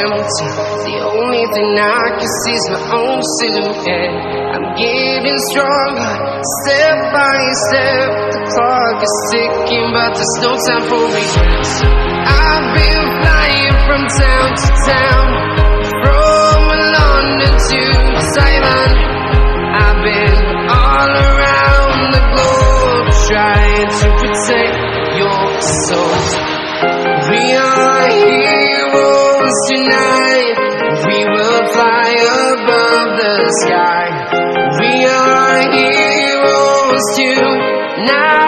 empty. The only thing I can see is my own silhouette. I'm getting stronger, step by step. The clock is ticking, but there's no time for regrets. I've been flying from town to town, from London to Thailand. I've been all around the globe, trying to protect your soul. We are heroes tonight. We will fly above the sky. We are heroes tonight.